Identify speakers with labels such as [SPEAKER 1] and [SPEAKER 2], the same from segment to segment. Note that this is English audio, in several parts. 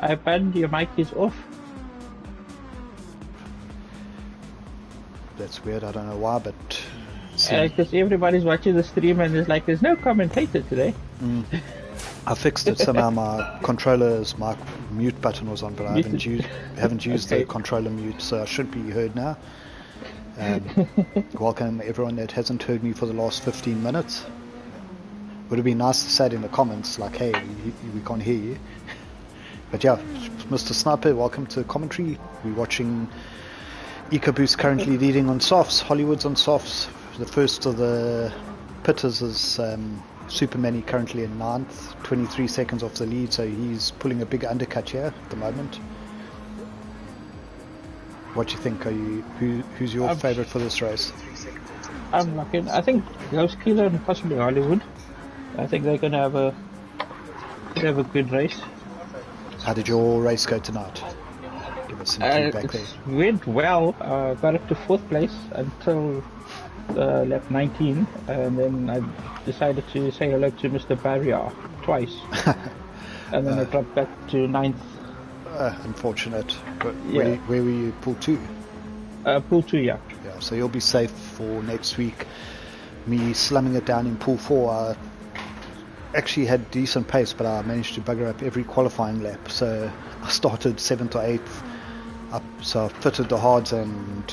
[SPEAKER 1] iPad, your mic is off.
[SPEAKER 2] That's weird, I don't know why, but...
[SPEAKER 1] Because everybody's watching the stream and there's no commentator today.
[SPEAKER 2] I fixed it somehow. My controller's mute button was on, but I haven't used the controller mute, so I should be heard now. Welcome everyone that hasn't heard me for the last 15 minutes. Would have been nice to say it in the comments, like, hey, we can't hear you. But yeah, Mr. Sniper, welcome to commentary. We're watching EcoBoost currently leading on softs, Hollywood's on softs. The first of the pitters is Superman, currently in 9th, 23 seconds off the lead, so he's pulling a big undercut here at the moment. What do you think? Who's your favourite for this race?
[SPEAKER 1] I'm looking. I think Ghost Killer and possibly Hollywood. I think they're going to have a good race.
[SPEAKER 2] How did your race go tonight? Give us some feedback there.
[SPEAKER 1] It went well. Got up to 4th place until lap 19, and then I decided to say hello to Mr. Barrier twice. And then I dropped back to 9th.
[SPEAKER 2] Unfortunate. But where were you? Pool 2?
[SPEAKER 1] Pool 2, yeah.
[SPEAKER 2] Yeah, so you'll be safe for next week. Me slumming it down in Pool 4, I actually had decent pace, but I managed to bugger up every qualifying lap. So I started 7th or 8th. So I fitted the hards and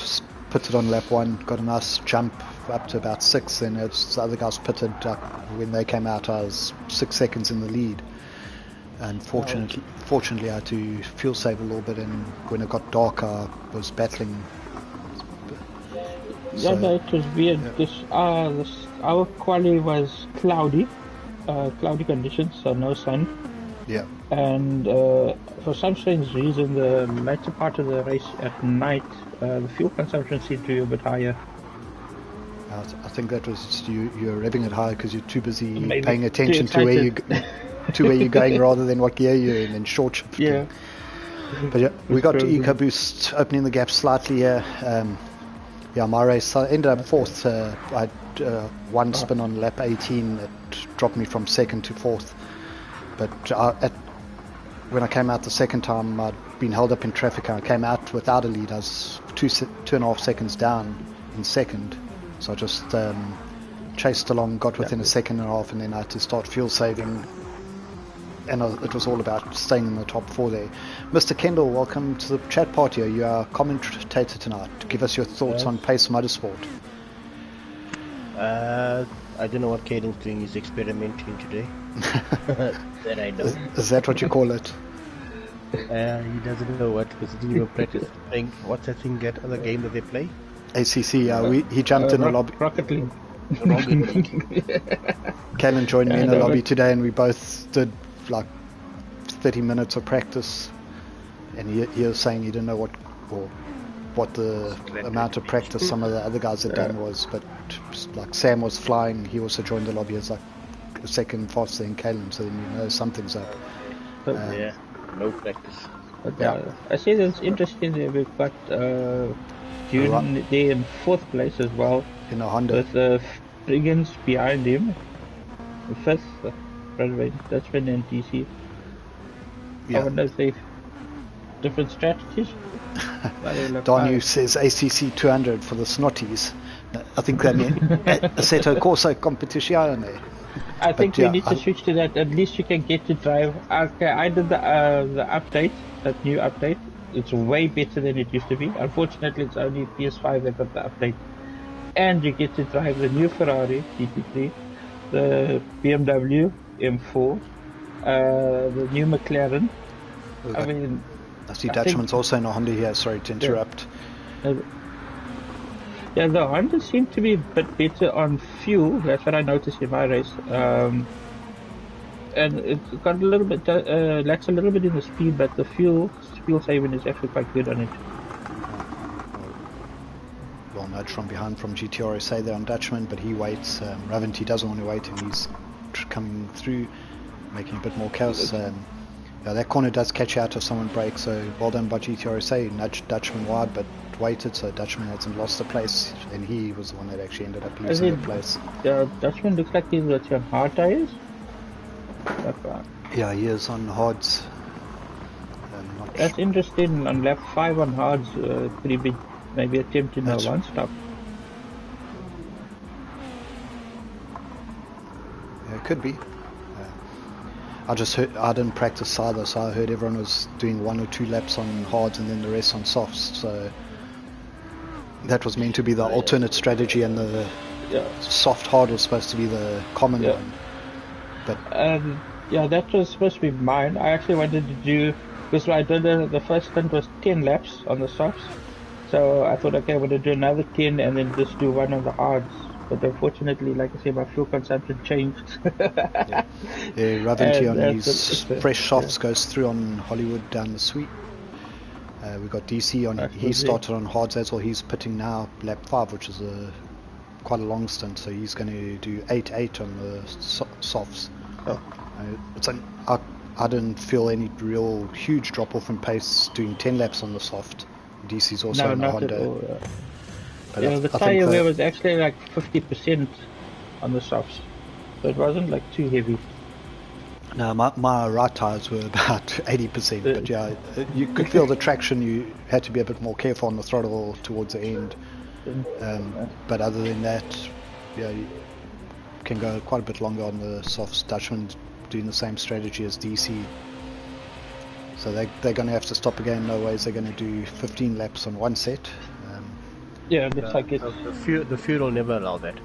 [SPEAKER 2] pitted on lap 1, got a nice jump up to about 6th, and as the other guys pitted, when they came out I was 6 seconds in the lead. And fortunately I had to fuel save a little bit, and when it got dark I was battling.
[SPEAKER 1] So, yeah, no, it was weird. Yeah. Our quali was cloudy conditions, so no sun.
[SPEAKER 2] Yeah.
[SPEAKER 1] And for some strange reason, the later part of the race at night, the fuel consumption seemed to be a bit higher.
[SPEAKER 2] I think that was just you're revving it high because you're too busy
[SPEAKER 1] Maybe
[SPEAKER 2] paying attention to where you're going rather than what gear you're in and short shifting.
[SPEAKER 1] Yeah.
[SPEAKER 2] But yeah, we got to EcoBoost opening the gap slightly here. Yeah, my race, I ended up 4th. I had one spin on lap 18 that dropped me from 2nd to 4th. But when I came out the second time, I'd been held up in traffic and I came out without a lead. I was 2.5 seconds down in 2nd. So I just chased along, got within a 1.5 seconds, and then I had to start fuel saving. And it was all about staying in the top 4 there. Mr. Kendall, welcome to the chat party. You are commentator tonight. Give us your thoughts on Pace Motorsport.
[SPEAKER 3] I don't know what Caden's doing. He's experimenting today. That I know.
[SPEAKER 2] Is that what you call it?
[SPEAKER 3] He doesn't know what, because he didn't even practice playing. What's that thing, that other game that they play?
[SPEAKER 2] ACC, he jumped in the lobby.
[SPEAKER 1] Rocket League.
[SPEAKER 2] Callan joined me in the lobby today, and we both did like 30 minutes of practice, and he was saying he didn't know what the amount of practice some of the other guys had done was, but like Sam was flying, he also joined the lobby as like a second faster than Callan, so then you know something's up.
[SPEAKER 3] Yeah, no practice.
[SPEAKER 1] But, I see that's interesting that we've got June there in 4th place as well,
[SPEAKER 2] in a Honda
[SPEAKER 1] with Briggins behind him, 5th. That's been in DC.
[SPEAKER 2] Yeah.
[SPEAKER 1] I wonder if they've different strategies.
[SPEAKER 2] Danu says ACC 200 for the snotties. I think that means Assetto Corsa competition.
[SPEAKER 1] I think we need to switch to that. At least you can get to drive. Okay, I did the update, that new update. It's way better than it used to be. Unfortunately, it's only PS5 that got the update. And you get to drive the new Ferrari GT3, the BMW M4, the new McLaren. I mean,
[SPEAKER 2] I see Dutchman's also in a Honda here. Sorry to interrupt.
[SPEAKER 1] Yeah, the Honda seem to be a bit better on fuel. That's what I noticed in my race. And it got a little bit lacks a little bit in the speed, but the fuel saving is actually quite good on it.
[SPEAKER 2] Well nudge from behind from GTSA there on Dutchman, but he waits. Raventy doesn't want to wait, and he's coming through, making a bit more chaos. That corner does catch out if someone breaks, so well done by GTSA. Nudged Dutchman wide, but waited, so Dutchman hasn't lost the place, and he was the one that actually ended up losing the place.
[SPEAKER 1] Dutchman looks like he's got some hard tires.
[SPEAKER 2] Yeah, he is on hards.
[SPEAKER 1] That's interesting. On lap 5 on hards, could he be maybe attempting a one stop?
[SPEAKER 2] Yeah, it could be. I didn't practice either, so I heard everyone was doing 1 or 2 laps on hards and then the rest on softs. So that was meant to be the alternate strategy, and the soft hard was supposed to be the common one. But
[SPEAKER 1] yeah, that was supposed to be mine. I actually wanted to do, because I did the first stint was 10 laps on the softs. So I thought, okay, I'm going to do another 10 and then just do one on the hards. But unfortunately, like I said, my fuel consumption changed.
[SPEAKER 2] Ravanti on his fresh softs goes through on Hollywood down the sweep. We've got DC on, he started on hards as well. He's pitting now lap 5, which is quite a long stint, so he's going to do 8.8 on the softs. I didn't feel any real huge drop off in pace doing 10 laps on the soft. DC's also in a Honda.
[SPEAKER 1] But the tyre wear was actually like 50% on the softs, so it wasn't like too heavy.
[SPEAKER 2] No, my right tyres were about 80%, but yeah, you could feel the traction. You had to be a bit more careful on the throttle towards the end. But other than that, yeah, you can go quite a bit longer on the softs. Dutchman's doing the same strategy as DC. So they're going to have to stop again. No ways they're going to do 15 laps on one set.
[SPEAKER 1] Yeah, looks like it.
[SPEAKER 3] The fuel will never allow that.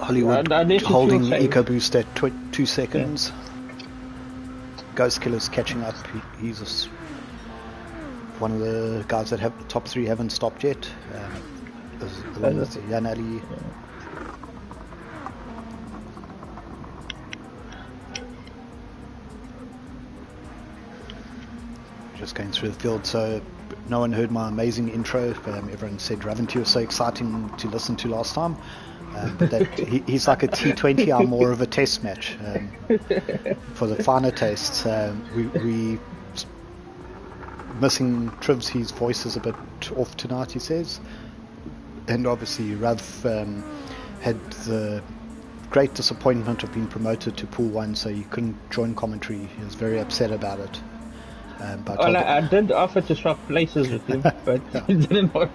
[SPEAKER 2] Hollywood holding EcoBoost at 2 seconds. Ghost Killer's catching up. He's one of the guys that have top 3 haven't stopped yet. Along with Jan Ali. Just going through the field, so no one heard my amazing intro. Everyone said Ravanti was so exciting to listen to last time. But that he's like a T20. I'm more of a test match. For the finer tastes, we missing Trivs. His voice is a bit off tonight, he says. And obviously Rav had the great disappointment of being promoted to Pool 1, so he couldn't join commentary. He was very upset about it.
[SPEAKER 1] Well, I did offer to swap places with him, but he didn't want.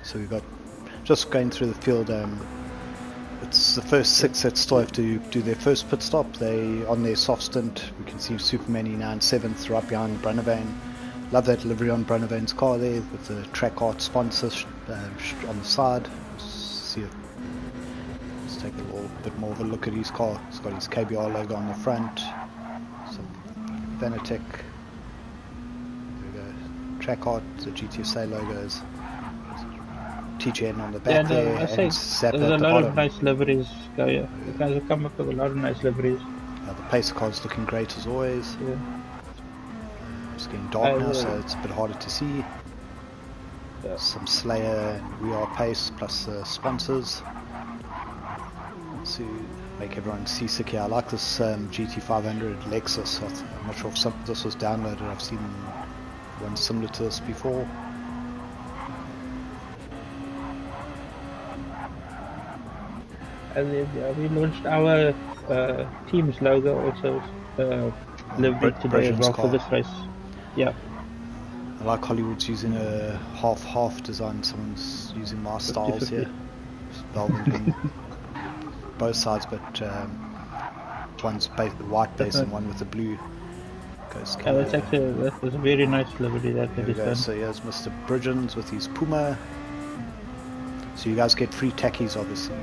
[SPEAKER 2] So we've got, just going through the field, it's the first 6 that still have to do their first pit stop. They on their soft stint. We can see Superman now in 7th, right behind Brunavane. Love that livery on Brunavane's car there with the track art sponsor on the side. Let's take a little bit more of a look at his car. It's got his KBR logo on the front, some Vanatech, there we go, track art, the GTSA logos, TGN on the back there, and Zap
[SPEAKER 1] there's
[SPEAKER 2] at
[SPEAKER 1] a
[SPEAKER 2] the
[SPEAKER 1] lot
[SPEAKER 2] bottom.
[SPEAKER 1] of nice liveries. You guys have come up with a lot of nice liveries.
[SPEAKER 2] The pacer car's looking great as always. It's getting dark now, so it's a bit harder to see. Some Slayer and We Are Pace plus sponsors to make everyone seasick here. I like this GT500 Lexus. I'm not sure if this was downloaded. I've seen one similar to this before.
[SPEAKER 1] And then, we launched our team's logo also livery today as well for this race. Yeah.
[SPEAKER 2] I like Hollywood's using a half design. Someone's using my styles here. Velvet both sides, but one's the white base and one with the blue. That's
[SPEAKER 1] a very nice livery that is done.
[SPEAKER 2] So here's Mr. Bridgens with his Puma. So you guys get free tackies, obviously.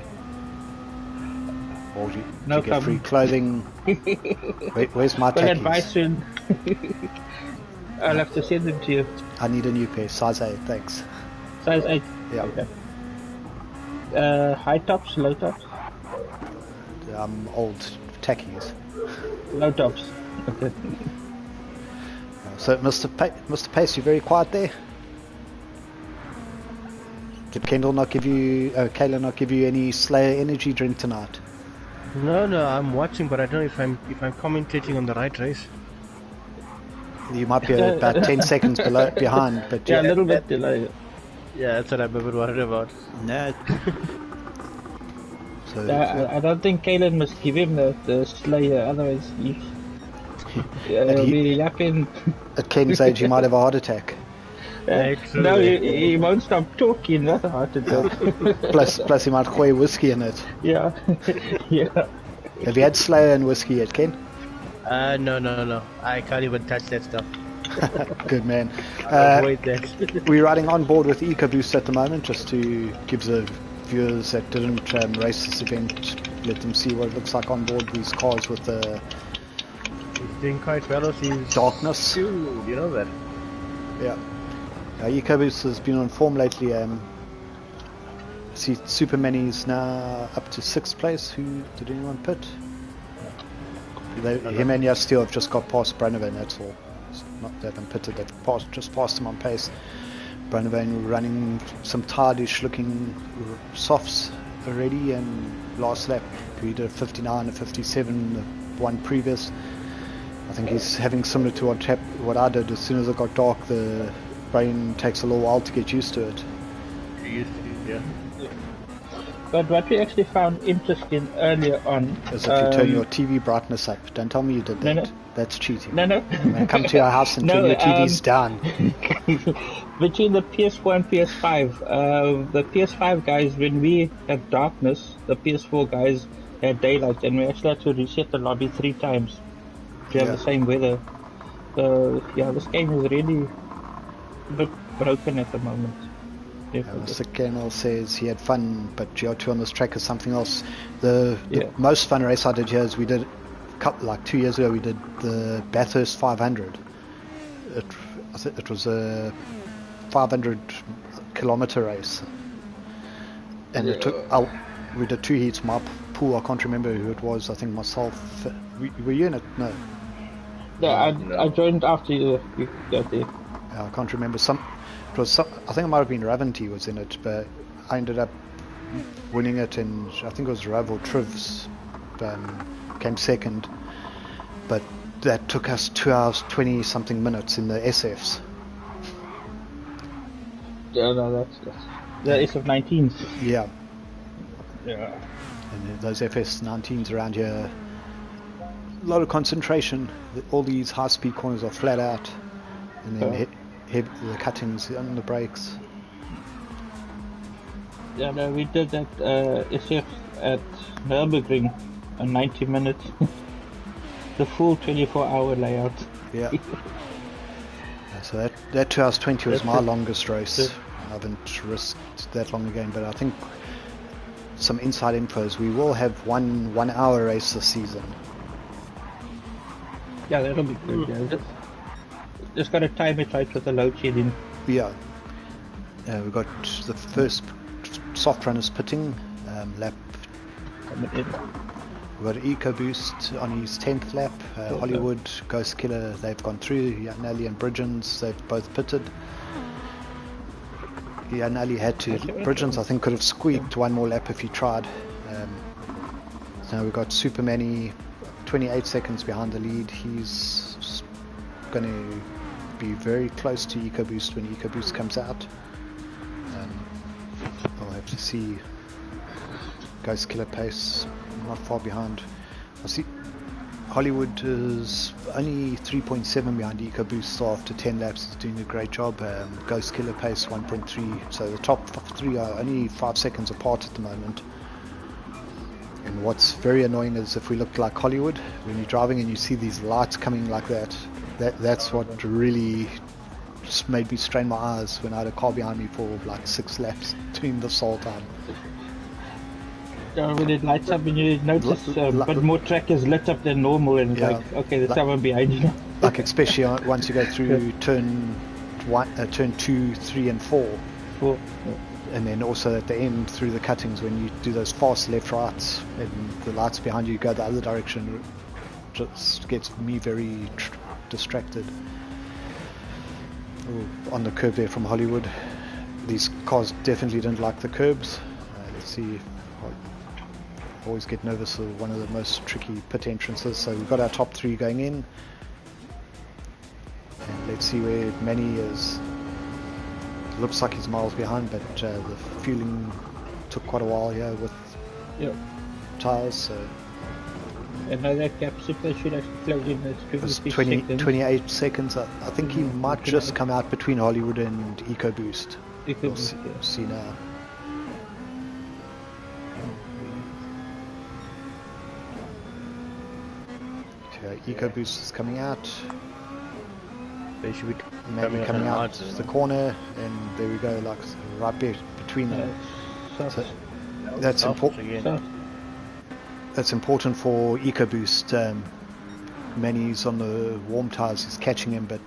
[SPEAKER 2] Or you get free clothing. Where's my tackies?
[SPEAKER 1] Advice soon. I'll have to send them to you.
[SPEAKER 2] I need a new pair, size 8, thanks.
[SPEAKER 1] Size 8?
[SPEAKER 2] Yeah.
[SPEAKER 1] Okay. High tops, low tops?
[SPEAKER 2] Old tackies.
[SPEAKER 1] Low tops. Okay.
[SPEAKER 2] So Mr. Pace, you're very quiet there. Did Kendall not give you, Kayla not give you any Slayer energy drink tonight?
[SPEAKER 3] No, I'm watching, but I don't know if I'm commentating on the right race.
[SPEAKER 2] You might be about 10 seconds behind, but
[SPEAKER 1] a little bit delayed.
[SPEAKER 3] Yeah, that's what I'm a bit worried about.
[SPEAKER 2] No. So
[SPEAKER 1] I don't think Kalen must give him the Slayer, otherwise he'll be yapping.
[SPEAKER 2] at Ken's age, he might have a heart attack.
[SPEAKER 1] No, he won't stop talking, that's a heart attack.
[SPEAKER 2] Plus, he might weigh whiskey in it.
[SPEAKER 1] Yeah, yeah.
[SPEAKER 2] Have you had Slayer and whiskey yet, Ken?
[SPEAKER 3] No. I can't even touch that stuff.
[SPEAKER 2] Good man.
[SPEAKER 3] Avoid that.
[SPEAKER 2] We're riding on board with EcoBoost at the moment, just to give the viewers that didn't race this event, let them see what it looks like on board these cars with the
[SPEAKER 3] Doing quite well.
[SPEAKER 2] darkness.
[SPEAKER 3] Dude, you know that.
[SPEAKER 2] Yeah. EcoBoost has been on form lately. See, Supermanny's now up to 6th place. Who did anyone pit? Him and Yasteel have just got past Branovan, that's all. They haven't pitted, they've just passed him on pace. Branovan running some tardish looking softs already, and last lap he did a 59, a 57, the one previous. I think he's having similar to what I did. As soon as it got dark, the brain takes a little while to get used to it.
[SPEAKER 3] Yeah.
[SPEAKER 1] But what we actually found interesting earlier on
[SPEAKER 2] is if you turn your TV brightness up. Don't tell me you did that.
[SPEAKER 1] No.
[SPEAKER 2] That's cheating.
[SPEAKER 1] No.
[SPEAKER 2] Come to our house and turn your TVs down.
[SPEAKER 1] Between the PS4 and PS5, the PS5 guys, when we had darkness, the PS4 guys had daylight, and we actually had to reset the lobby 3 times to have the same weather. So yeah, this game is really a bit broken at the moment.
[SPEAKER 2] Mr. Kennel says he had fun, but GR2 on this track is something else. The most fun race I did here is we did, like 2 years ago, we did the Bathurst 500. It was a 500 kilometer race, and it took. We did 2 heats. My pool, I can't remember who it was. I think myself. Were you in it? No.
[SPEAKER 1] Yeah, I joined after you got there.
[SPEAKER 2] I can't remember. I think it might have been Raventy was in it, but I ended up winning it, and I think it was Rav or Trivs came second, but that took us 2 hours 20 something minutes in the SFs.
[SPEAKER 1] Yeah, no, that's the SF19s.
[SPEAKER 2] Yeah.
[SPEAKER 1] Yeah.
[SPEAKER 2] And those FS19s around here, a lot of concentration. All these high-speed corners are flat out, and then the cuttings on the brakes.
[SPEAKER 1] Yeah, no, we did that SF at Nürburgring in 90 minutes. The full 24-hour layout.
[SPEAKER 2] Yeah. So that 2 hours 20 was my longest race. I haven't risked that long again, but I think some inside info is we will have one hour race this season.
[SPEAKER 1] Yeah, that'll be good. Yeah. Just got to time it right with the load shedding.
[SPEAKER 2] Yeah. We've got the first soft runners pitting lap. We've got EcoBoost on his 10th lap. Hollywood, Ghost Killer, they've gone through. Nelly and Bridgens, they've both pitted. Nelly had to. Bridgens, I think, could have squeaked one more lap if he tried. So we've got Supermanny 28 seconds behind the lead. He's going to be very close to EcoBoost when EcoBoost comes out. I'll have to see. Ghost Killer pace not far behind. I see Hollywood is only 3.7 behind EcoBoost after 10 laps. Is doing a great job. Ghost Killer pace 1.3. So the top 3 are only 5 seconds apart at the moment. And what's very annoying is if we look like Hollywood, when you're driving and you see these lights coming like that's what really just made me strain my eyes when I had a car behind me for like 6 laps doing this whole time.
[SPEAKER 1] When it lights up and you notice but more track is lit up than normal, and it's like, okay, there's someone behind you.
[SPEAKER 2] Like especially once you go through turn 2, 3 and 4. And then also at the end through the cuttings when you do those fast left rights and the lights behind you go the other direction, it just gets me very distracted. On the curb there from Hollywood, these cars definitely didn't like the curbs. Let's see, I always get nervous of one of the most tricky pit entrances. So we've got our top 3 going in, and let's see where Manny is. Looks like he's miles behind, but the fueling took quite a while here with tyres. So
[SPEAKER 1] And now that gap super should actually close in. It's
[SPEAKER 2] 28 seconds. I think he might just come out between Hollywood and EcoBoost. We'll see now. EcoBoost is coming out.
[SPEAKER 3] They should be
[SPEAKER 2] maybe coming out the corner, and there we go, like right between them. So that's important. That's important for EcoBoost. Manny's on the warm tyres, he's catching him, but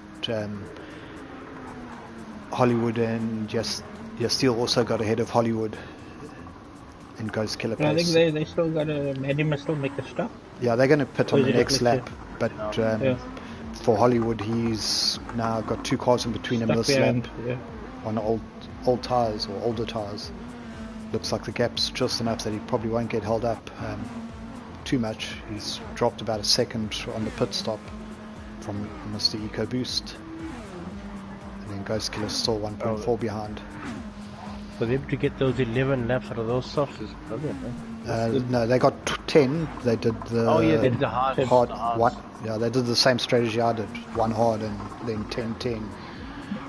[SPEAKER 2] Hollywood and Steel also got ahead of Hollywood and goes killer pace.
[SPEAKER 1] I think they still got to. Manny must still make a stop.
[SPEAKER 2] Yeah, they're going to pit on the next lap, but for Hollywood, he's now got 2 cars in between him this lap on old tyres or older tyres. Looks like the gap's just enough that he probably won't get held up too much. He's dropped about a second on the pit stop from Mr. EcoBoost, and then Ghost Killer's still 1.4 behind.
[SPEAKER 3] For them to get those 11 laps out of those softs is brilliant,
[SPEAKER 2] no, they got 10. They did the
[SPEAKER 3] they did the hard
[SPEAKER 2] one. Yeah, they did the same strategy I did. 1 hard and then 10.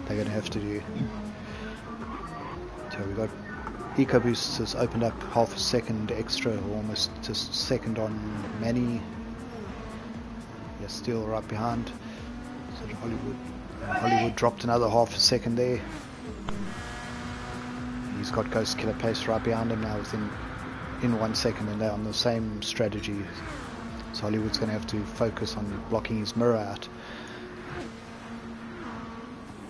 [SPEAKER 2] They're going to have to do. So we got EcoBoost has opened up half a second extra, almost a second on Manny. Yeah, still right behind. So Hollywood dropped another half a second there. He's got Ghost Killer pace right behind him now, within 1 second, and they're on the same strategy. So Hollywood's going to have to focus on blocking his mirror out.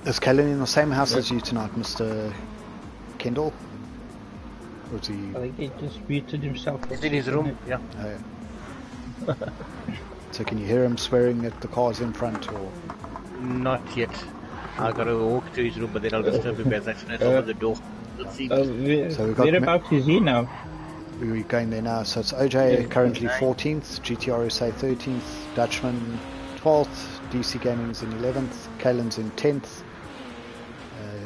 [SPEAKER 2] Is Kalen in the same house as you tonight, Mr. Kendall? Or is he...
[SPEAKER 1] I think he just muted himself.
[SPEAKER 3] He's in his room, yeah.
[SPEAKER 2] Oh, yeah. So can you hear him swearing at the cars in front, or...?
[SPEAKER 3] Not yet. I gotta walk to his room, but then I'll disturb him as I open the door. Let's see.
[SPEAKER 2] So we've got
[SPEAKER 1] whereabouts is he now?
[SPEAKER 2] We're going there now. So it's OJ currently 14th, GTSA 13th, Dutchman 12th, DC Gaming's in 11th, Kalen's in 10th.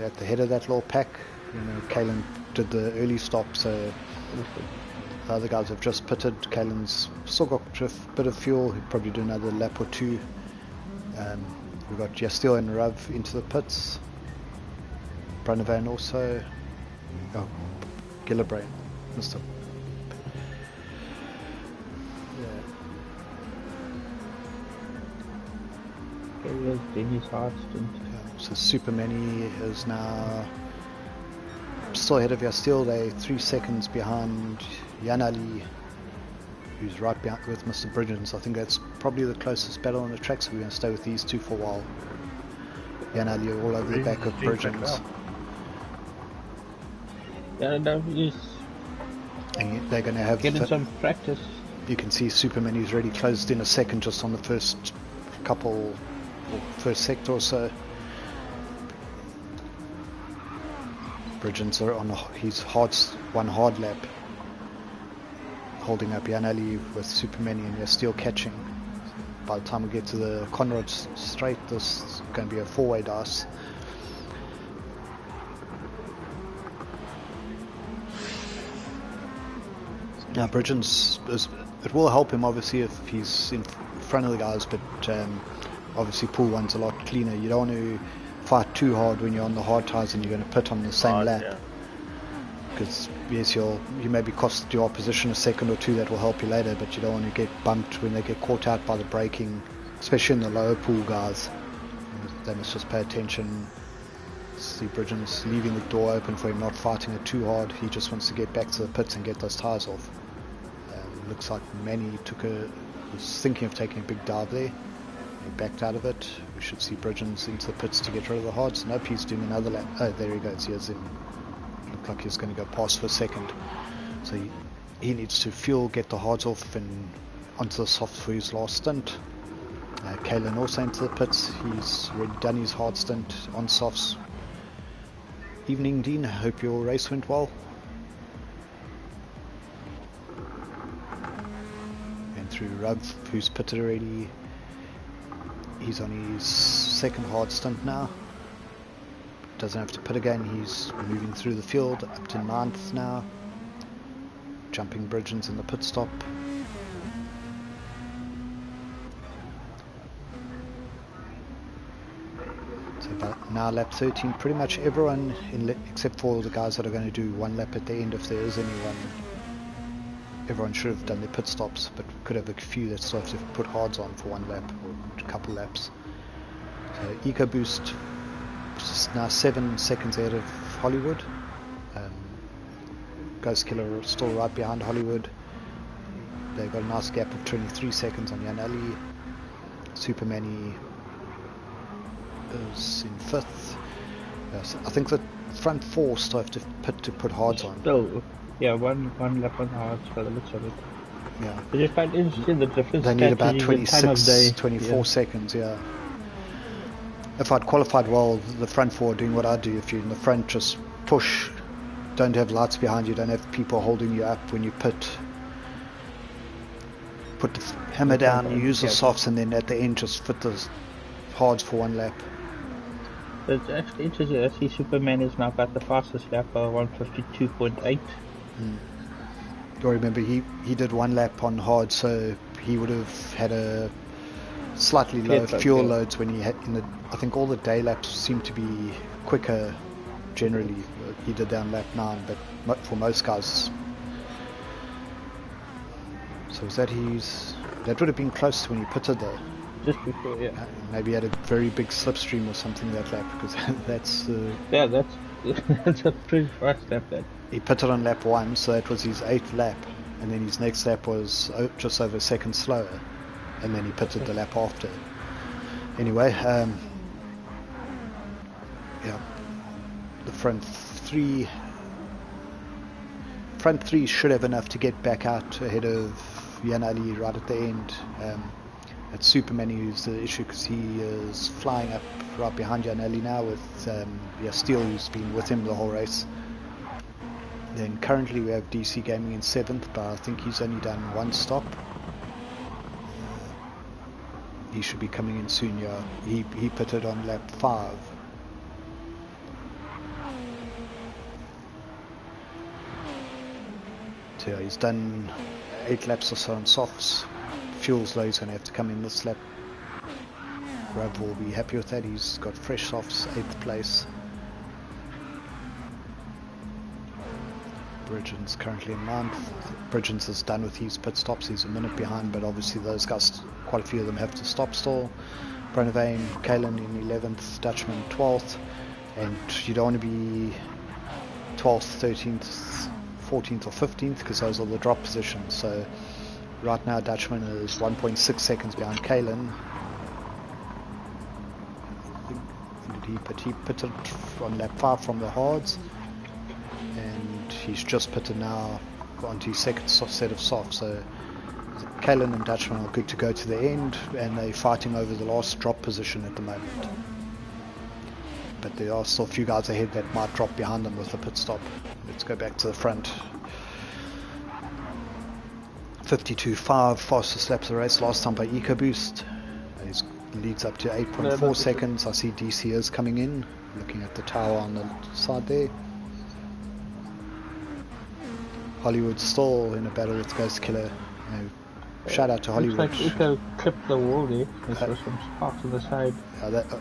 [SPEAKER 2] At the head of that little pack, you know, Kalen did the early stop, so the other guys have just pitted. Kalen's still got a bit of fuel. He'll probably do another lap or 2. We've got Jastil and Rav into the pits. Brunnevan also. Oh, Gillibrain. Mr.
[SPEAKER 1] Denny's Hardston.
[SPEAKER 2] So Super Many is now still ahead of Jastil. They're 3 seconds behind Yanali, who's right behind with Mr. Bridgens. I think that's probably the closest battle on the track, so we're going to stay with these 2 for a while. Yanali all over the back of Bridgens.
[SPEAKER 1] Yeah, that is.
[SPEAKER 2] And they're going to have
[SPEAKER 1] getting some practice.
[SPEAKER 2] You can see Superman's already closed in a second just on the first couple, or first sector or so. Bridgens are on his one hard lap, holding up Yanali with Superman, and they're still catching. By the time we get to the Conrad straight, this is going to be a 4-way dice. Now Bridgens, it will help him obviously if he's in front of the guys, but obviously pool one's a lot cleaner. You don't want to fight too hard when you're on the hard tyres and you're going to pit on the same lap, because yes, you maybe cost your opposition a second or 2. That will help you later, but you don't want to get bumped when they get caught out by the braking, especially in the lower pool guys. They must just pay attention. See Bridgens leaving the door open for him, not fighting it too hard. He just wants to get back to the pits and get those tyres off. Looks like Manny was thinking of taking a big dive there. He backed out of it. We should see Bridgens into the pits to get rid of the hards. Nope, he's doing another lap. Oh, there he goes. Here's him. Looked like he was going to go past for a second. So he needs to fuel, get the hards off, and onto the softs for his last stint. Kalen also into the pits. He's already done his hard stint on softs. Evening, Dean. I hope your race went well. And through Rav, who's pitted already. He's on his second hard stint now. Doesn't have to pit again. He's moving through the field up to 9th now. jumping Bridgens in the pit stop. So about now lap 13, pretty much everyone, except for the guys that are going to do one lap at the end, if there is anyone, everyone should have done their pit stops, but we could have a few that still have to put hards on for one lap or a couple laps. So EcoBoost is now 7 seconds ahead of Hollywood. Ghost Killer still right behind Hollywood. They've got a nice gap of 23 seconds on Jan Ali. Supermanny is in 5th. Yes, I think the front 4 still have to put hards on.
[SPEAKER 1] So, yeah, one lap on hards by the looks of it.
[SPEAKER 2] Yeah.
[SPEAKER 1] But it's quite interesting the difference.
[SPEAKER 2] They need about 26, 24
[SPEAKER 1] yeah.
[SPEAKER 2] seconds, yeah. If I'd qualified well, the front 4 are doing what I do. If you're in the front, just push. Don't have lights behind you, don't have people holding you up when you put the hammer down, you use the softs, and then at the end just fit the hards for one lap.
[SPEAKER 1] It's actually interesting. I see Superman is now got the fastest lap, 152.8.
[SPEAKER 2] You remember he did one lap on hard, so he would have had a slightly lower fuel loads when he had I think all the day laps seem to be quicker. Generally, he did down lap 9, but for most guys. So was that that would have been close to when he pitted there.
[SPEAKER 1] Just before, yeah.
[SPEAKER 2] Maybe he had a very big slipstream or something that lap, because that's...
[SPEAKER 1] yeah, that's a pretty fast lap then.
[SPEAKER 2] He pitted on lap 1, so that was his 8th lap, and then his next lap was just over a second slower, and then he pitted the lap after. Anyway, yeah. The front three should have enough to get back out ahead of Jan Ali right at the end. It's Superman who's the issue, because he is flying up right behind Jan Ali now with Steele, who's been with him the whole race. Then currently we have DC Gaming in 7th, but I think he's only done one stop. He should be coming in soon. Yeah, he pitted on lap 5. So yeah, he's done 8 laps or so on softs. Fuel's low, he's going to have to come in this lap. Rav will be happy with that. He's got fresh softs, 8th place. Bridgens currently in 9th. Bridgens is done with his pit stops. He's a minute behind, but obviously those guys, quite a few of them have to stop still. Bronavane, Kalen in 11th, Dutchman 12th, and you don't want to be 12th, 13th, 14th or 15th, because those are the drop positions. So right now Dutchman is 1.6 seconds behind Kalen. He pitted on lap 5 from the hards, and he's just pitted now onto his second set of softs. So Kalen and Dutchman are good to go to the end, and they're fighting over the last drop position at the moment. But there are still a few guys ahead that might drop behind them with a pit stop. Let's go back to the front. 52.5, fastest laps of the race last time by EcoBoost. He leads up to 8.4 seconds. I see DC is coming in, looking at the tower on the side there. Hollywood still in a battle with Ghost Killer. Shout out to Hollywood.
[SPEAKER 1] Looks like Eco clipped the wall there. There's some sparks on the side.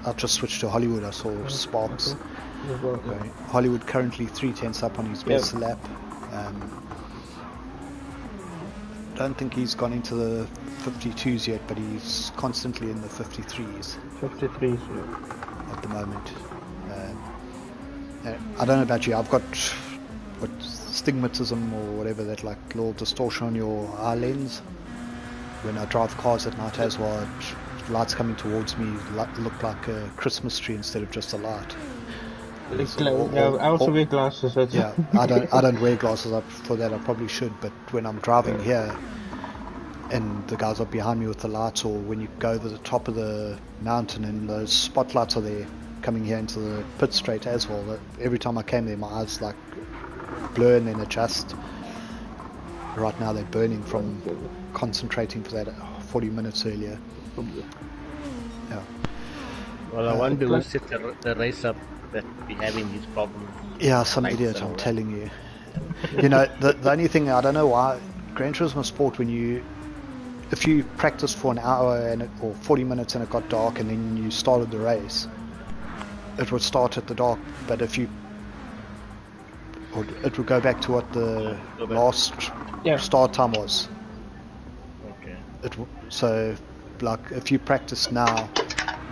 [SPEAKER 2] I just switched to Hollywood. I saw sparks. Okay. Hollywood currently 3/10 up on his best lap. Don't think he's gone into the 52s yet, but he's constantly in the 53s.
[SPEAKER 1] 53s,
[SPEAKER 2] at the moment. I don't know about you. I've got stigmatism or whatever, that like little distortion on your eye lens. When I drive cars at night as well, lights coming towards me look like a Christmas tree instead of just a light.
[SPEAKER 1] I also wear glasses.
[SPEAKER 2] Yeah, I don't wear glasses for that. I probably should, but when I'm driving here and the guys are behind me with the lights, or when you go over the top of the mountain and those spotlights are there coming here into the pit straight as well, every time I came there my eyes like blur and then adjust. Right now they're burning from concentrating for that 40 minutes earlier. Yeah.
[SPEAKER 3] Well, I wonder who set the race up that we're having these problems.
[SPEAKER 2] Yeah, some idiot, I'm telling you. You know, the only thing, I don't know why, Gran Turismo Sport, if you practice for an hour or 40 minutes and it got dark and then you started the race, it would start at the dark, but it would go back to what the last start time was.
[SPEAKER 3] Okay.
[SPEAKER 2] So, like, if you practice now,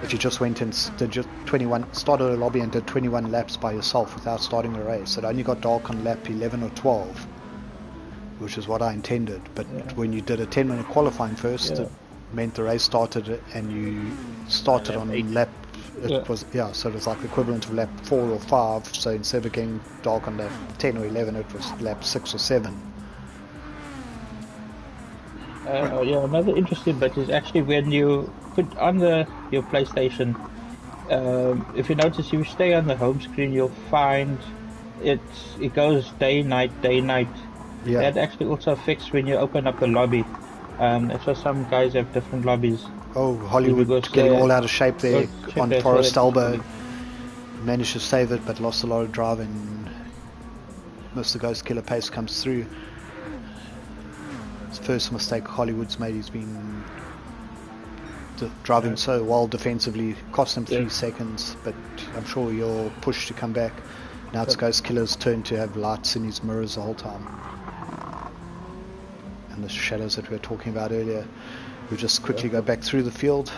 [SPEAKER 2] if you just went and started a lobby and did 21 laps by yourself without starting the race, it only got dark on lap 11 or 12, which is what I intended. But when you did a 10-minute qualifying first, it meant the race started and you started on lap. So it was like the equivalent of lap 4 or 5. So instead of getting dark on lap 10 or 11, it was lap 6 or 7.
[SPEAKER 1] Another interesting bit is actually when you put on your PlayStation. If you notice, if you stay on the home screen, you'll find it goes day night.
[SPEAKER 2] Yeah.
[SPEAKER 1] That actually also affects when you open up a lobby. So some guys have different lobbies.
[SPEAKER 2] Oh, Hollywood getting all out of shape there on Forest Elbow. Managed to save it, but lost a lot of drive, and Mr. Ghost Killer Pace comes through. His first mistake Hollywood's made. He's been driving so well defensively, cost him 3 seconds, but I'm sure he'll push to come back. Now it's Ghost Killer's turn to have lights in his mirrors the whole time. And the shadows that we were talking about earlier. We'll just quickly go back through the field.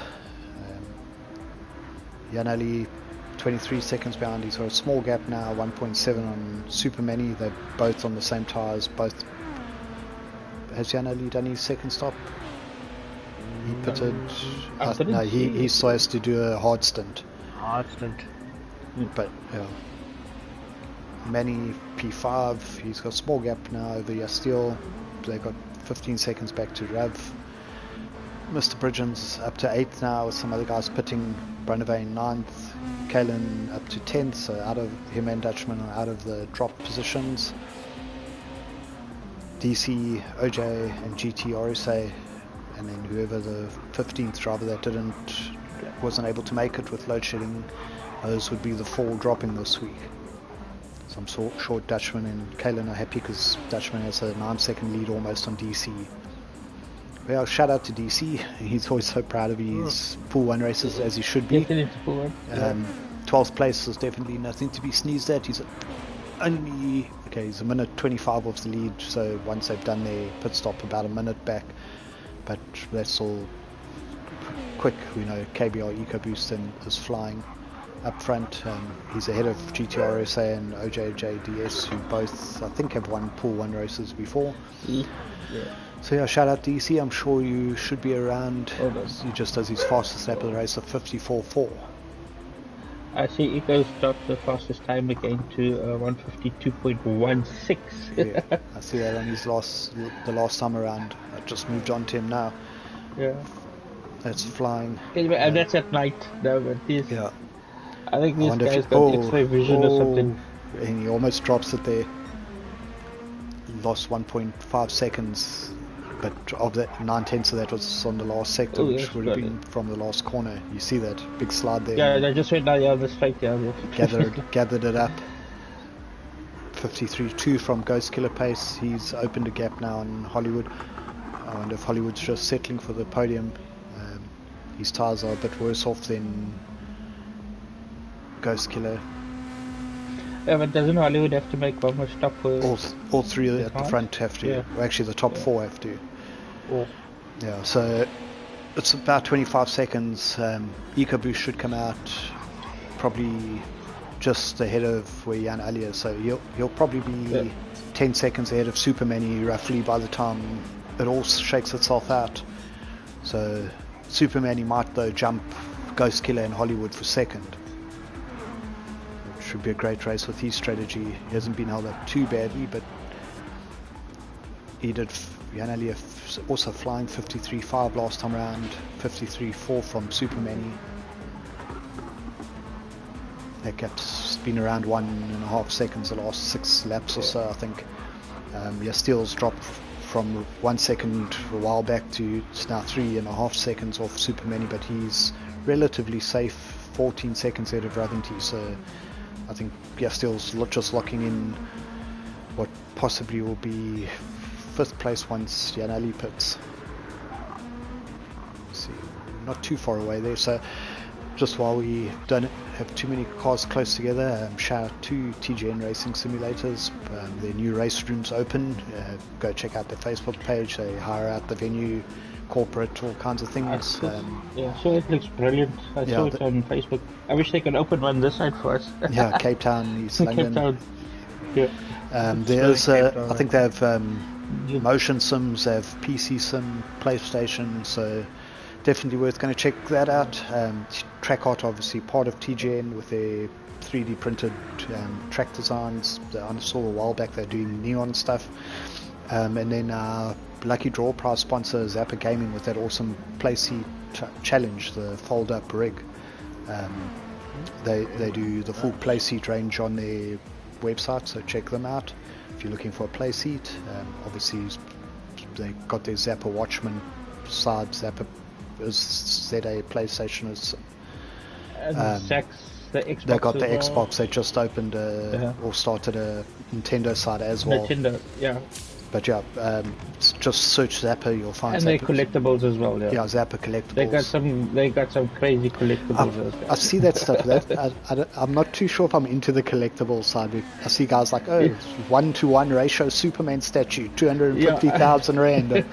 [SPEAKER 2] Jan Ali 23 seconds behind. He's got a small gap now, 1.7 on Super Many. They're both on the same tyres. Has Jan Ali done his second stop? He pitted. No, he still has to do a hard stint. But Manny P5. He's got a small gap now over Yasteel. They got 15 seconds back to Rav. Mr. Bridgens up to 8th now, with some other guys pitting. Brunavane 9th, Kalen up to 10th, so out of him and Dutchman are out of the drop positions. DC, OJ and GTSA, and then whoever the 15th driver that wasn't able to make it with load shedding, those would be the 4 dropping this week. So I'm sure Dutchman and Kalen are happy because Dutchman has a 9-second lead almost on DC. Well, shout out to DC. He's always so proud of his Pool 1 races, as he should be. 12th place is definitely nothing to be sneezed at. He's he's a minute 25 off the lead, so once they've done their pit stop, about a minute back. But that's all quick. We know KBR EcoBoost is flying up front. He's ahead of GTRSA and OJJDS, who both, I think, have won Pool 1 races before. So shout out DC. I'm sure you should be around. He just does his fastest lap of the race of 54.4.
[SPEAKER 1] I see Eco's dropped the fastest time again to 152.16.
[SPEAKER 2] Yeah, I see that on the last time around. I just moved on to him now.
[SPEAKER 1] Yeah.
[SPEAKER 2] That's flying.
[SPEAKER 1] And that's at night, though. But I think these guys got X-ray vision or something.
[SPEAKER 2] And he almost drops it there. Lost 1.5 seconds. But of that, 9/10 of that was on the last sector, which would have been from the last corner. You see that big slide there?
[SPEAKER 1] Yeah, they just went down the straight down.
[SPEAKER 2] Gathered it up. 53.2 from Ghost Killer Pace. He's opened a gap now on Hollywood. I wonder if Hollywood's just settling for the podium. His tyres are a bit worse off than Ghost Killer.
[SPEAKER 1] Yeah, but doesn't Hollywood have to make one more stop for
[SPEAKER 2] all 3 at the front have to. Yeah. Well, actually, the top 4 have to. Yeah, so it's about 25 seconds. EcoBoost should come out probably just ahead of where Jan Ali is. So he'll probably be 10 seconds ahead of Super Many roughly by the time it all shakes itself out. So Super Many might though jump Ghost Killer and Hollywood for second. Should be a great race with his strategy. He hasn't been held up too badly, but he did. Jan Ali also flying 53.5 last time around, 53.4 from Super Many. That gap's been around 1.5 seconds the last 6 laps or so, I think. Yasteel's dropped from 1 second a while back to it's now 3.5 seconds off Super Many, but he's relatively safe, 14 seconds ahead of Raventy. So I think Yasteel's just locking in what possibly will be 5th place once Yanali pits. See, not too far away there, so just while we don't have too many cars close together, shout out to TGN Racing Simulators. Their new race rooms open. Go check out their Facebook page. They hire out the venue, corporate, all kinds of things.
[SPEAKER 1] Yeah, so it looks brilliant. I saw it on Facebook. I wish they could open one this side for us.
[SPEAKER 2] Yeah, Cape Town, East London.
[SPEAKER 1] Cape Town. Yeah.
[SPEAKER 2] There's, I think they have motion sims, they have PC sim, PlayStation, so definitely worth going to check that out. Trackart, obviously part of TGN with their 3D printed track designs. I saw a while back they're doing neon stuff. And then lucky draw prize sponsor Zappa Gaming with that awesome play seat challenge, the fold up rig. They do the full play seat range on their website, so check them out if you're looking for a play seat. Obviously they got their Zappa Watchman side, Zappa ZA PlayStation is
[SPEAKER 1] and the Xbox
[SPEAKER 2] they got the
[SPEAKER 1] well.
[SPEAKER 2] Xbox. They just opened or started a Nintendo side as well.
[SPEAKER 1] Nintendo, yeah.
[SPEAKER 2] But yeah, just search Zappa, you'll find.
[SPEAKER 1] And they collectibles as well. Yeah,
[SPEAKER 2] Zappa collectibles.
[SPEAKER 1] They got some crazy collectibles.
[SPEAKER 2] I see that stuff. I'm not too sure if I'm into the collectible side. I see guys like, 1-to-1 ratio Superman statue, 250,000 rand.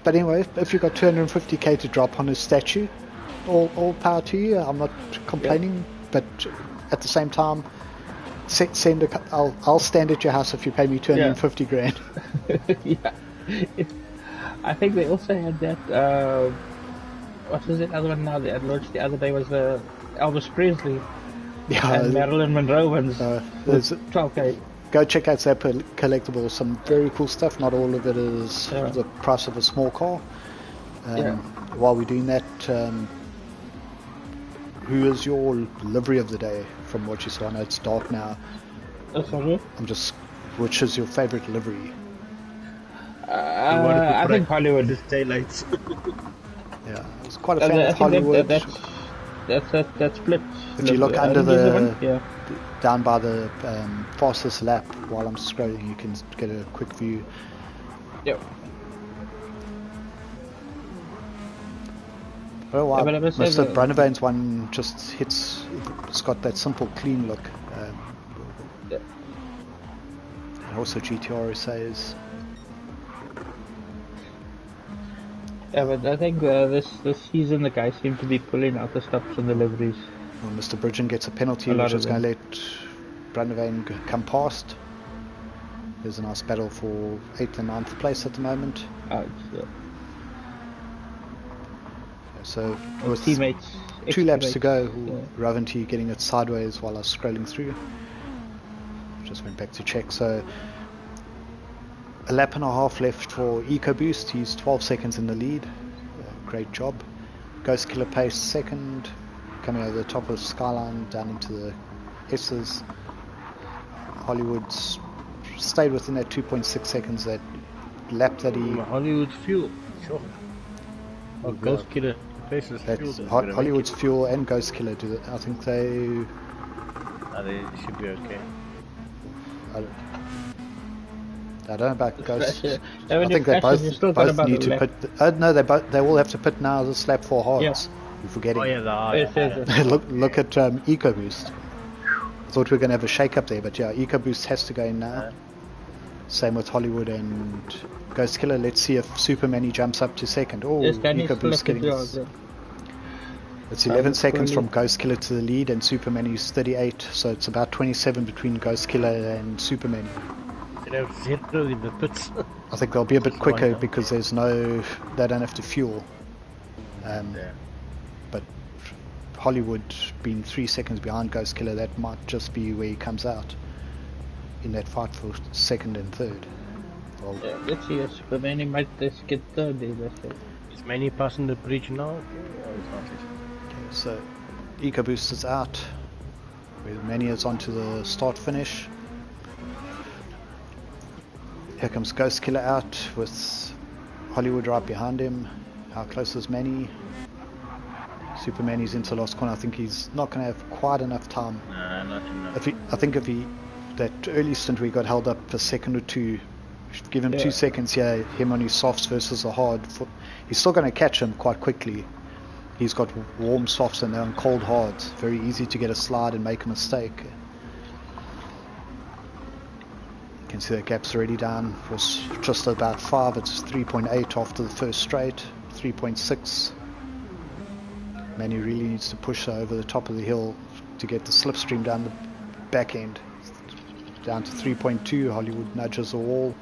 [SPEAKER 2] But anyway, if you've got 250k to drop on a statue, all power to you. I'm not complaining, but at the same time, I'll stand at your house if you pay me 250 grand.
[SPEAKER 1] Yeah. I think they also had that. What was that other one now that launched the other day? Was the Elvis Presley and Marilyn Monroe ones. 12k.
[SPEAKER 2] Go check out Zappa Collectibles. Some very cool stuff. Not all of it is the price of a small car. While we're doing that, who is your livery of the day from what you saw? I know it's dark now. Which is your favorite livery?
[SPEAKER 1] I think Hollywood.
[SPEAKER 3] This daylights.
[SPEAKER 2] Yeah, it's quite a fan of Hollywood.
[SPEAKER 1] That's split.
[SPEAKER 2] If you look under down by the fastest lap, while I'm scrolling, you can get a quick view.
[SPEAKER 1] Yep.
[SPEAKER 2] Oh wow, Mr. Brunnevain's one just hits. It's got that simple, clean look. And also GTSA.
[SPEAKER 1] Yeah, but I think this season the guys seem to be pulling out the stops on the liveries.
[SPEAKER 2] Well, Mr. Bridgen gets a penalty, which is going to let Brunnevain come past. There's a nice battle for 8th and 9th place at the moment. So with
[SPEAKER 1] teammates,
[SPEAKER 2] 2 laps to go, Raventy getting it sideways while I was scrolling through. Just went back to check. So a lap and a half left for EcoBoost. He's 12 seconds in the lead. Great job. Ghost Killer Pace second, coming over the top of Skyline down into the S's. Hollywood's stayed within that 2.6 seconds. That lap that he
[SPEAKER 3] Hollywood's fuel, sure. Oh, Ghost Killer Pace is fuel.
[SPEAKER 2] Hollywood's fuel and Ghost Killer do it. I think they
[SPEAKER 3] should be okay.
[SPEAKER 2] I don't know about Ghost.
[SPEAKER 1] I
[SPEAKER 2] think they both need to put. No, they all have to put now this lap 4 halves.
[SPEAKER 1] Yeah.
[SPEAKER 2] You're forgetting.
[SPEAKER 3] Oh yeah,
[SPEAKER 2] look at EcoBoost. I thought we were going to have a shake up there, but yeah, EcoBoost has to go in now. Same with Hollywood and Ghost Killer. Let's see if Superman jumps up to second. Oh, EcoBoost getting this. It's 11 seconds from Ghost Killer to the lead, and Superman is 38, so it's about 27 between Ghost Killer and Superman.
[SPEAKER 3] In the pits.
[SPEAKER 2] I think they'll be a bit quicker because they don't have to fuel. But Hollywood being 3 seconds behind Ghost Killer, that might just be where he comes out in that fight for second and third. Well,
[SPEAKER 1] let's see if Superman might just get third there.
[SPEAKER 3] Is Manny passing the bridge now?
[SPEAKER 2] Okay, so EcoBoost is out. Where Manny is onto the start finish. Here comes Ghost Killer out with Hollywood right behind him. How close is Manny? Superman is into last corner. I think he's not going to have quite enough time.
[SPEAKER 3] Nah, not enough.
[SPEAKER 2] I think if he that early stint we got held up a second or two. Give him 2 seconds here, him on his softs versus a hard. He's still going to catch him quite quickly. He's got warm softs and they're on cold hards. Very easy to get a slide and make a mistake. You can see the gap's already down. It was just about 5. It's 3.8 after the first straight. 3.6. Manny really needs to push over the top of the hill to get the slipstream down the back end. Down to 3.2. Hollywood nudges the wall.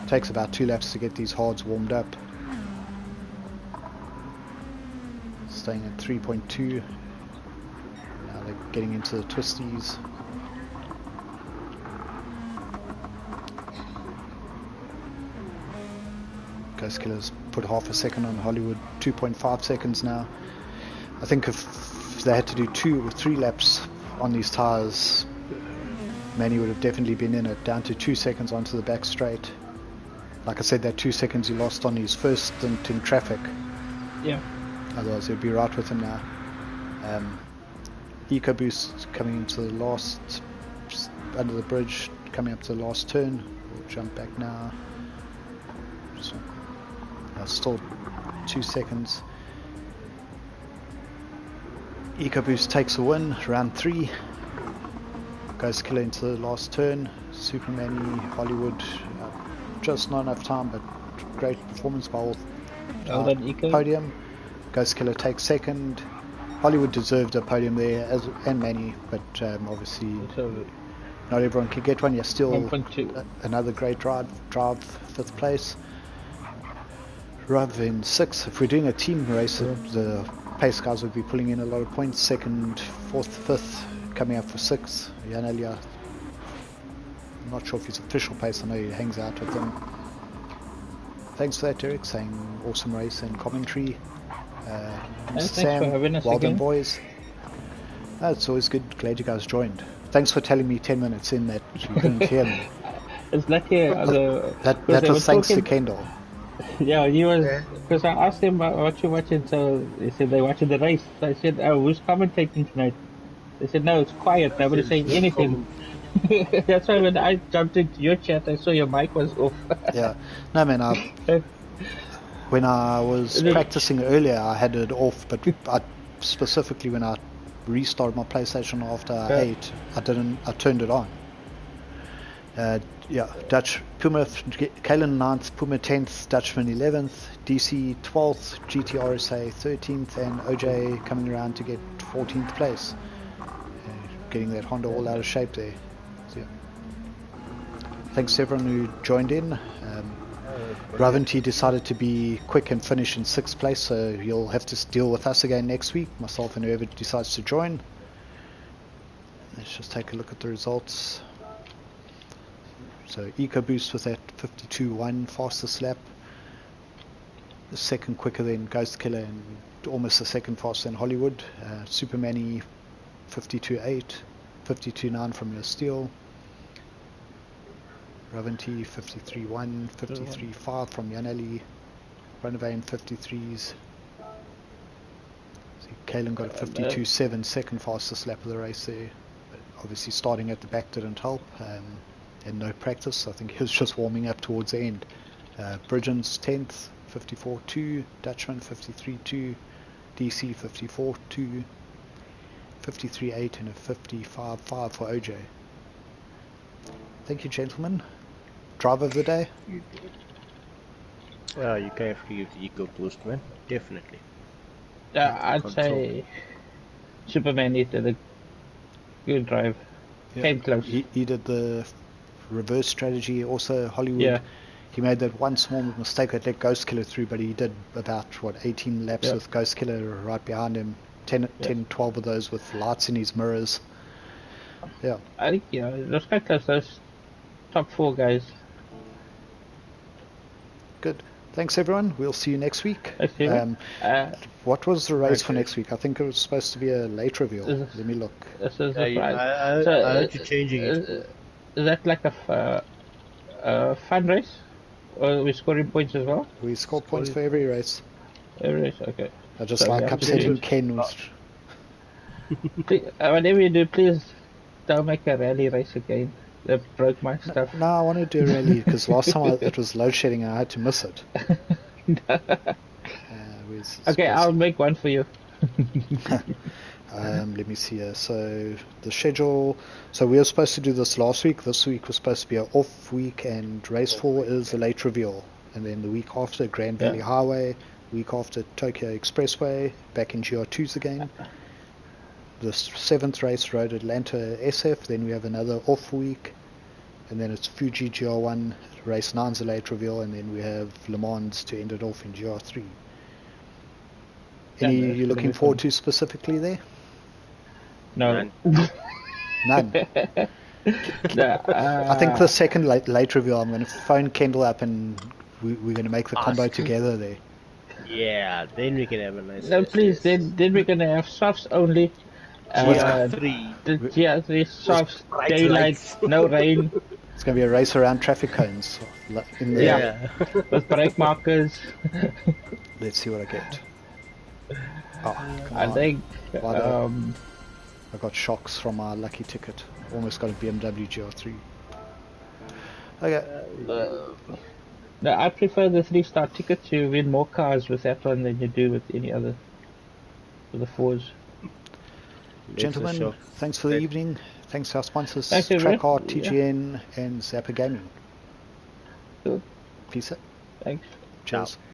[SPEAKER 2] Takes about 2 laps to get these hards warmed up. Staying at 3.2. Now they're getting into the twisties. Ghost Killer's put half a second on Hollywood, 2.5 seconds now. I think if they had to do 2 or 3 laps on these tyres, Manny would have definitely been in it, down to 2 seconds onto the back straight. Like I said, that 2 seconds he lost on his first stint in traffic.
[SPEAKER 1] Yeah.
[SPEAKER 2] Otherwise he'd be right with him now. EcoBoost coming into the last, under the bridge, coming up to the last turn. We'll jump back now. Still 2 seconds. EcoBoost takes a win, round 3. Ghost Killer into the last turn. Superman, Hollywood, just not enough time, but great performance by all. Podium. Ghost Killer takes second. Hollywood deserved a podium there, and Manny, but obviously not everyone can get one. You're still another great drive 5th place. Rather than 6th, if we're doing a team race, the pace guys would be pulling in a lot of points. 2nd, 4th, 5th, coming up for 6th. Jan Elia, I'm not sure if he's official pace, I know he hangs out with them. Thanks for that, Derek, saying awesome race and commentary. Sam, well done, boys. It's always good, glad you guys joined. Thanks for telling me 10 minutes in that you couldn't hear me.
[SPEAKER 1] It's like that
[SPEAKER 2] was thanks to Kendall.
[SPEAKER 1] Yeah, he was, because I asked him what you watching, so he said they're watching the race. So I said, oh, who's commentating tonight? They said, no, it's quiet, nobody's saying anything. That's why when I jumped into your chat, I saw your mic was off.
[SPEAKER 2] Yeah, no man, when I was practicing earlier, I had it off, but specifically when I restarted my PlayStation after I ate, I turned it on. Yeah, Dutch Puma, Kalen 9th, Puma 10th, Dutchman 11th, DC 12th, GTSA 13th, and OJ coming around to get 14th place. Getting that Honda all out of shape there. So, yeah. Thanks to everyone who joined in. Ravanti decided to be quick and finish in 6th place, so he'll have to deal with us again next week, myself and whoever decides to join. Let's just take a look at the results. So EcoBoost with that 52.1 fastest lap. The second quicker than Ghost Killer and almost the second faster than Hollywood. Superman 52.8, 52.9 from your Steel. Ravanti 53.1, 53.5 from Yaneli. Runaway 53s. See, Kalen got a 52.7, second fastest lap of the race there. But obviously starting at the back didn't help. And no practice. I think he was just warming up towards the end. Bridgens 10th, 54.2, Dutchman 53.2, DC 54.2, 53.8 and a 55.5 for OJ. Thank you, gentlemen. Driver of the day?
[SPEAKER 3] You can have to use the EcoBoost, man. Definitely.
[SPEAKER 1] I'd say Superman did a good drive.
[SPEAKER 2] Yeah.
[SPEAKER 1] Came close.
[SPEAKER 2] He did the reverse strategy. Also Hollywood, he made that one small mistake that let Ghost Killer through, but he did about 18 laps with Ghost Killer right behind him, 10 12 of those with lights in his mirrors.
[SPEAKER 1] I think it was quite close. Those top 4 guys.
[SPEAKER 2] Good. Thanks everyone, we'll see you next week. What was the race for next week? I think it was supposed to be a late reveal. Let me look.
[SPEAKER 1] This is
[SPEAKER 3] I heard you changing it.
[SPEAKER 1] Is that like a fun race? Or are we scoring points as well?
[SPEAKER 2] We score points for every race.
[SPEAKER 1] Every race, okay.
[SPEAKER 2] I just like upsetting Ken with...
[SPEAKER 1] Whenever you do, please don't make a rally race again. That broke my stuff.
[SPEAKER 2] No, I want to do a rally because last time it was load shedding and I had to miss it.
[SPEAKER 1] Okay, I'll make one for you.
[SPEAKER 2] Let me see here. So the schedule. So we were supposed to do this last week. This week was supposed to be an off week, and race 4 is the late reveal. And then the week after, Grand Valley Highway. Week after, Tokyo Expressway. Back in GR2s again. The 7th race, Road Atlanta SF. Then we have another off week. And then it's Fuji GR1. Race 9's the late reveal. And then we have Le Mans to end it off in GR3. Any you're looking forward to specifically there?
[SPEAKER 1] No.
[SPEAKER 2] None. I think the second late reveal, I'm going to phone Kendall up and we're going to make the combo together there.
[SPEAKER 3] Yeah, then we can have a nice.
[SPEAKER 1] No, please. Then we're going to have softs only.
[SPEAKER 3] GR3.
[SPEAKER 1] The GR3 softs, daylight, no rain.
[SPEAKER 2] It's going to be a race around traffic cones. In the
[SPEAKER 1] with brake markers.
[SPEAKER 2] Let's see what I get.
[SPEAKER 1] I think
[SPEAKER 2] I got shocks from my lucky ticket. Almost got a BMW GR3. Okay.
[SPEAKER 1] No, I prefer the 3-star ticket. You win more cars with that one than you do with any other. For the 4s.
[SPEAKER 2] Gentlemen, thanks for the evening. Thanks to our sponsors,
[SPEAKER 1] Thanks,
[SPEAKER 2] Trackart, TGN, and Zappa Gaming.
[SPEAKER 1] Good.
[SPEAKER 2] Peace out.
[SPEAKER 1] Thanks.
[SPEAKER 2] Cheers.